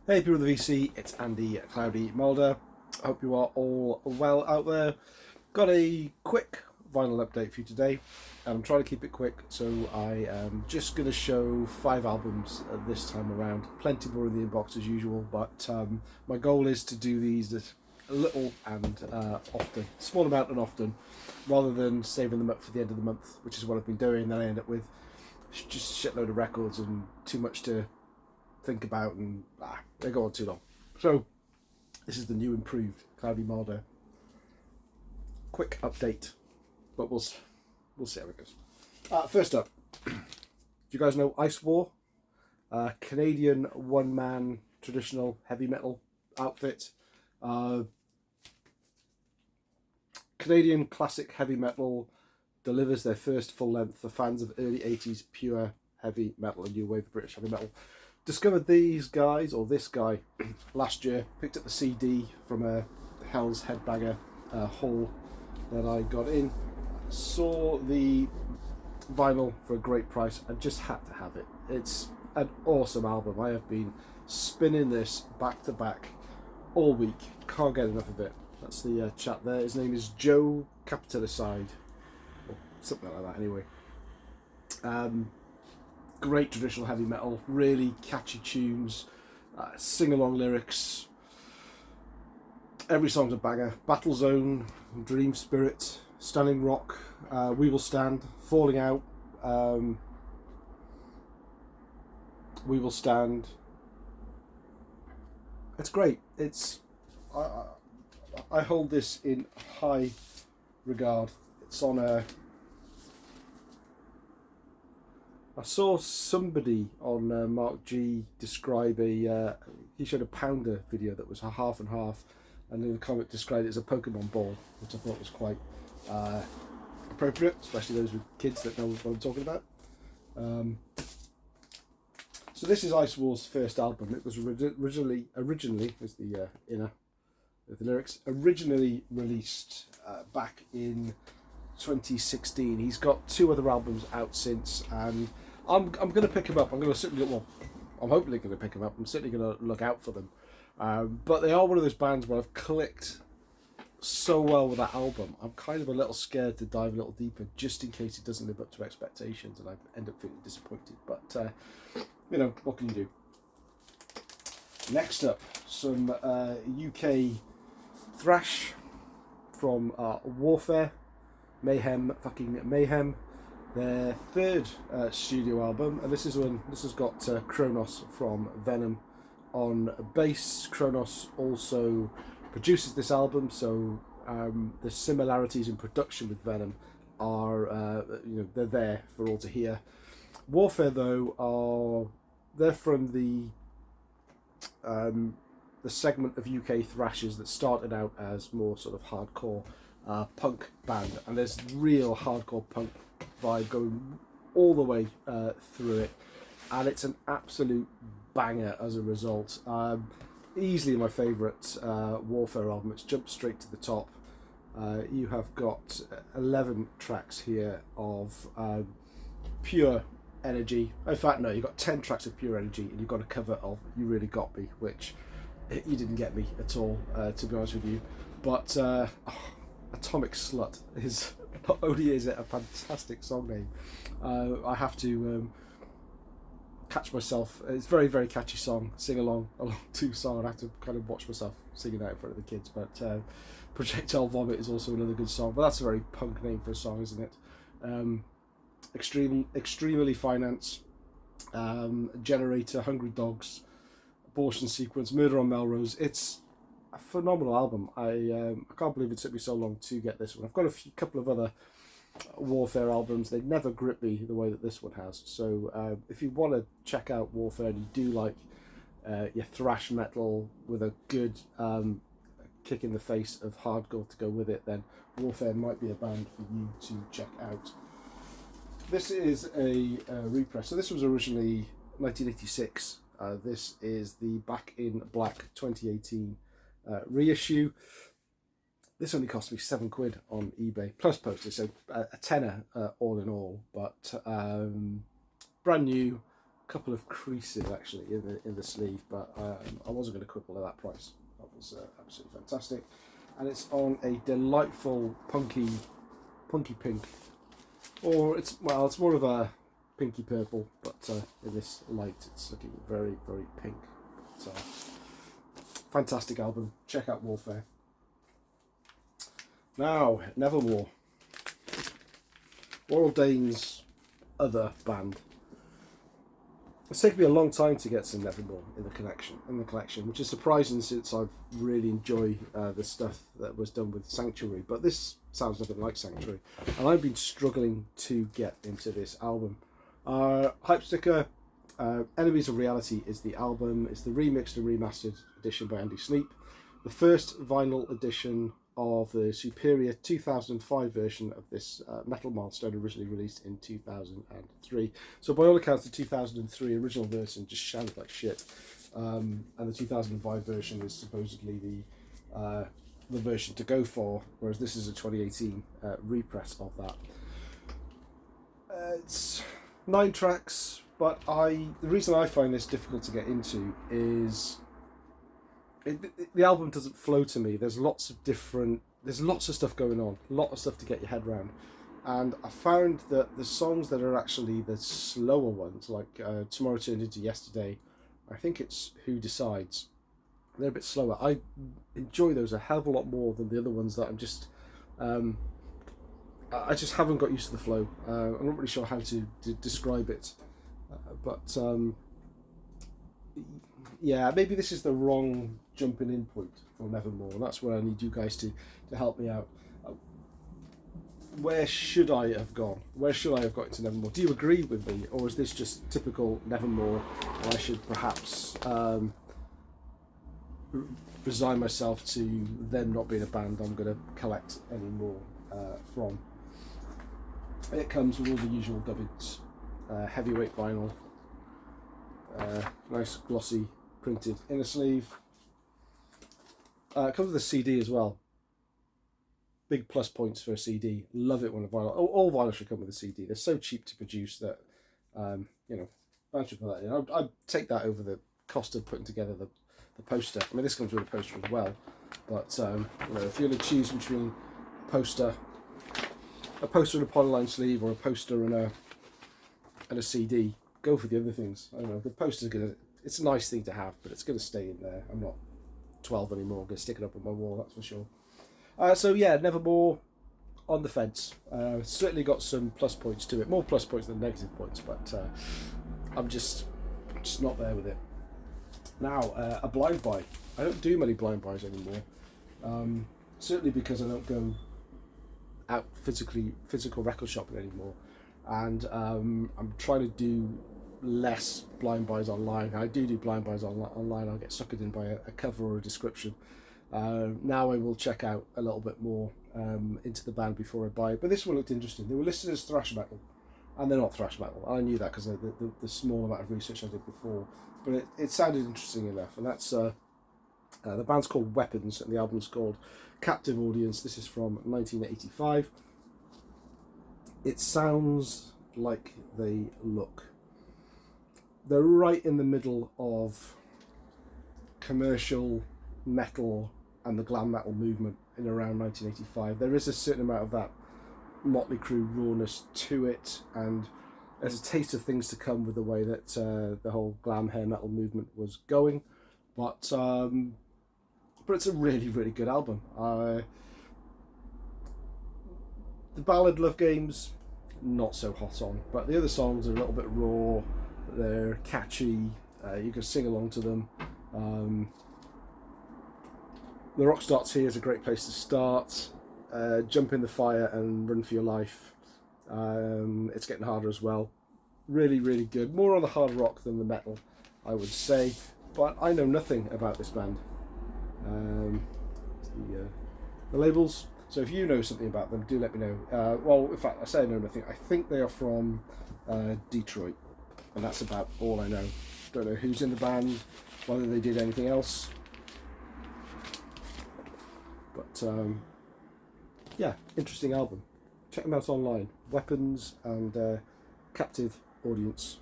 Hey people of the VC, it's Andy Cloudy Mulder. I hope you are all well out there. Got a quick vinyl update for you today. I'm trying to keep it quick, so I am just going to show 5 albums this time around. Plenty more in the inbox as usual, but my goal is to do these a little and often, small amount and often, rather than saving them up for the end of the month, which is what I've been doing. Then I end up with just a shitload of records and too much to think about, and they go on too long. So this is the new improved Cloudy Mulder quick update, but we'll see how it goes. First up, do you guys know Ice War? Canadian one-man traditional heavy metal outfit. Canadian classic heavy metal delivers their first full length for fans of early 80s pure heavy metal and new wave of British heavy metal. Discovered these guys, or this guy, last year. Picked up the CD from a Hell's Headbanger haul that I got in. Saw the vinyl for a great price and just had to have it. It's an awesome album. I have been spinning this back to back all week. Can't get enough of it. That's the chap there. His name is Joe Capitalicide, or something like that anyway. Great traditional heavy metal, really catchy tunes, sing-along lyrics. Every song's a banger. Battle Zone, Dream Spirit, Stunning Rock, We Will Stand, Falling Out, We Will Stand. It's great. I hold this in high regard. It's on a... I saw somebody on Mark G describe he showed a Pounder video that was a half and half, and in the comment described it as a Pokemon ball, which I thought was quite appropriate, especially those with kids that know what I'm talking about. So this is Ice War's first album. It was originally is the inner of the lyrics, originally released back in 2016. He's got 2 other albums out since, and I'm going to pick him up. I'm hopefully going to pick him up. I'm certainly going to look out for them. But they are one of those bands where I've clicked so well with that album. I'm kind of a little scared to dive a little deeper, just in case it doesn't live up to expectations and I end up feeling disappointed. But what can you do? Next up, some UK thrash from Warfare. Mayhem, fucking Mayhem, their 3rd studio album, and this has got Kronos from Venom on bass. Kronos also produces this album, so the similarities in production with Venom are they're there for all to hear. Warfare, though, they're from the segment of UK thrashers that started out as more sort of hardcore punk band, and there's real hardcore punk vibe going all the way through it, and it's an absolute banger as a result. Easily my favourite Warfare album. It's jumped straight to the top. You have got 11 tracks here of pure energy. In fact, no, you've got 10 tracks of pure energy, and you've got a cover of You Really Got Me, which you didn't get me at all, to be honest with you. But Atomic Slut is not only is it a fantastic song name, I have to catch myself. It's a very, very catchy song. Sing along to song. I have to kind of watch myself singing that in front of the kids. But Projectile Vomit is also another good song. But that's a very punk name for a song, isn't it? Extremely Finance, Generator, Hungry Dogs, Abortion Sequence, Murder on Melrose. It's a phenomenal album. I can't believe it took me so long to get this one. I've got couple of other Warfare albums. They never grip me the way that this one has. So if you want to check out Warfare and you do like your thrash metal with a good kick in the face of hardcore to go with it, then Warfare might be a band for you to check out. This is a repress. So this was originally 1986. This is the Back in Black 2018 reissue. This only cost me £7 on eBay plus postage, so a tenner all in all. But brand new, couple of creases actually in the sleeve, but I wasn't going to quibble at that price. That was absolutely fantastic, and it's on a delightful punky pink, or it's more of a pinky purple, but in this light it's looking very, very pink. But, fantastic album. Check out Warfare. Now, Nevermore, Warrell Dane's other band. It's taken me a long time to get some Nevermore in the collection, which is surprising since I really enjoy the stuff that was done with Sanctuary. But this sounds nothing like Sanctuary, and I've been struggling to get into this album. Hype Sticker, Enemies of Reality is the album. It's the remixed and remastered edition by Andy Sleep, the first vinyl edition of the superior 2005 version of this Metal Milestone, originally released in 2003. So by all accounts, the 2003 original version just sounded like shit, and the 2005 version is supposedly the version to go for, whereas this is a 2018 repress of that. It's 9 tracks, but the reason I find this difficult to get into is the album doesn't flow to me. There's lots of stuff going on, a lot of stuff to get your head around, and I found that the songs that are actually the slower ones, like Tomorrow Turned Into Yesterday, I think it's Who Decides, they're a bit slower. I enjoy those a hell of a lot more than the other ones that I just haven't got used to the flow. I'm not really sure how to describe it, but yeah, maybe this is the wrong jumping in point for Nevermore, and that's where I need you guys to help me out. Where should I have gone? Where should I have got into Nevermore? Do you agree with me, or is this just typical Nevermore, and I should perhaps resign myself to them not being a band I'm going to collect any more from? It comes with all the usual gubbins, heavyweight vinyl, nice glossy printed inner sleeve. It comes with a CD as well. Big plus points for a CD. Love it when a vinyl. All vinyl should come with a CD. They're so cheap to produce that I should put that in. I'd take that over the cost of putting together the poster. I mean, this comes with a poster as well, but if you're going to choose between a poster and a polyline sleeve, or a poster and a CD, go for the other things. I don't know. The poster's it's a nice thing to have, but it's gonna stay in there. I'm not 12 anymore. I'm gonna stick it up on my wall, that's for sure. So yeah, Nevermore, on the fence. Certainly got some plus points to it, more plus points than negative points, but I'm just not there with it. Now, a blind buy. I don't do many blind buys anymore. Certainly because I don't go out physical record shopping anymore, and I'm trying to do less blind buys online. I do blind buys online. I'll get suckered in by a cover or a description. Now I will check out a little bit more into the band before I buy it. But this one looked interesting. They were listed as thrash metal, and they're not thrash metal. I knew that because of the small amount of research I did before. But it sounded interesting enough, and that's the band's called Weapons, and the album's called Captive Audience. This is from 1985. It sounds like they look. They're right in the middle of commercial metal and the glam metal movement in around 1985. There is a certain amount of that Motley Crue rawness to it, and there's a taste of things to come with the way that the whole glam hair metal movement was going. But it's a really, really good album. The ballad Love Games, not so hot on, but the other songs are a little bit raw. They're catchy. You can sing along to them. The Rock Starts Here is a great place to start. Jump in the Fire and Run for Your Life. It's getting harder as well. Really, really good. More on the hard rock than the metal, I would say. But I know nothing about this band. The labels. So if you know something about them, do let me know. Well, in fact, I say I know nothing. I think they are from Detroit, and that's about all I know. Don't know who's in the band, whether they did anything else. But yeah, interesting album. Check them out online. Weapons and Captive Audience.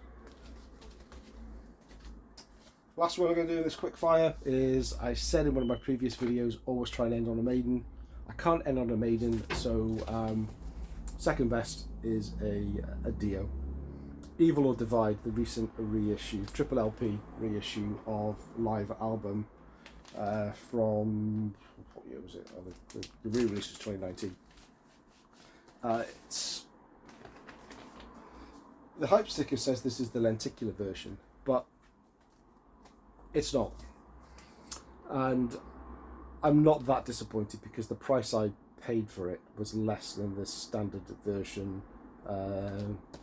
Last one I'm going to do in this quick fire is, I said in one of my previous videos, always try and end on a maiden. I can't end on a maiden, so second best is a Dio. Evil or Divide, the recent reissue, triple LP reissue of live album from, what year was it? Oh, the re-release was 2019. The hype sticker says this is the lenticular version, but it's not. And I'm not that disappointed because the price I paid for it was less than the standard version,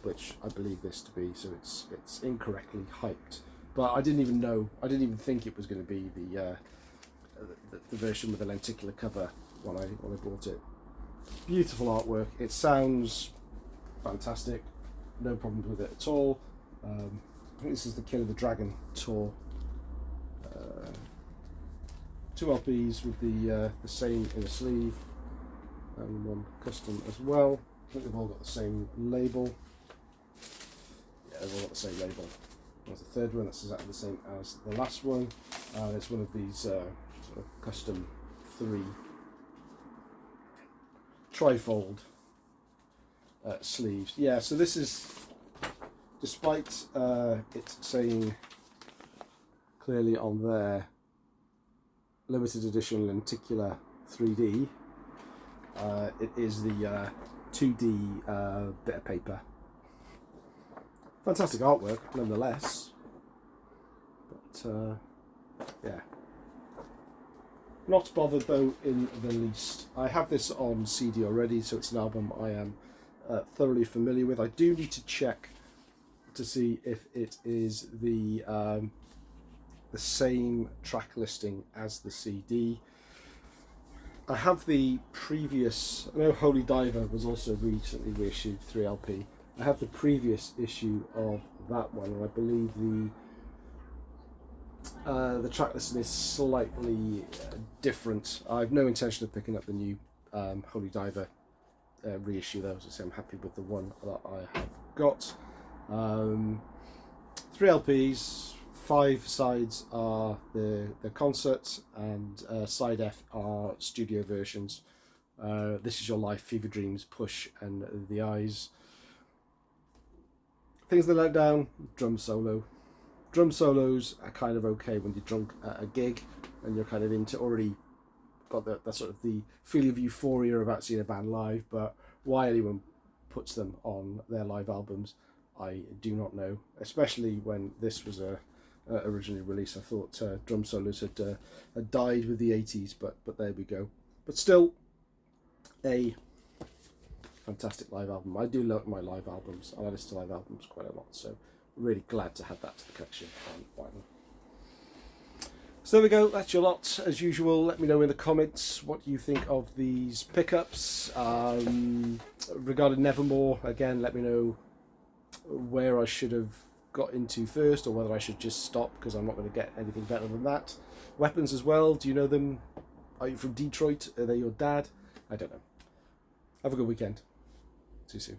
which I believe this to be, so it's incorrectly hyped. But I didn't even think it was going to be the version with the lenticular cover when I bought it. Beautiful artwork. It sounds fantastic. No problems with it at all. I think this is the Kill of the Dragon tour. 2 LPs with the same inner sleeve and one custom as well. I think they've all got the same label. Yeah, they've all got the same label. There's a third one that's exactly the same as the last one. It's one of these sort of custom 3 trifold sleeves. Yeah, so this is, despite it saying clearly on there limited edition lenticular 3D, it is the 2D bit of paper. Fantastic artwork nonetheless, but yeah, not bothered though in the least. I have this on CD already, so it's an album I am thoroughly familiar with. I do need to check to see if it is the same track listing as the CD. I have the previous, I know Holy Diver was also recently reissued 3LP. I have the previous issue of that one, and I believe the track listing is slightly different. I have no intention of picking up the new Holy Diver reissue though, so I'm happy with the one that I have got. 3 LPs, 5 sides are the concert, and side F are studio versions. This Is Your Life, Fever Dreams, Push, and The Eyes. Things that let down: drum solo. Drum solos are kind of okay when you're drunk at a gig and you're kind of into, already got that sort of the feeling of euphoria about seeing a band live, but why anyone puts them on their live albums, I do not know, especially when this was originally released. I thought drum solos had died with the 80s, but there we go. But still, a fantastic live album. I do love my live albums, and I listen to live albums quite a lot, so really glad to have that to the collection on vinyl. So there we go, that's your lot as usual. Let me know in the comments what you think of these pickups. Regarding Nevermore, again, let me know where I should have got into first, or whether I should just stop because I'm not going to get anything better than that. Weapons as well, do you know them? Are you from Detroit? Are they your dad? I don't know. Have a good weekend. See you soon.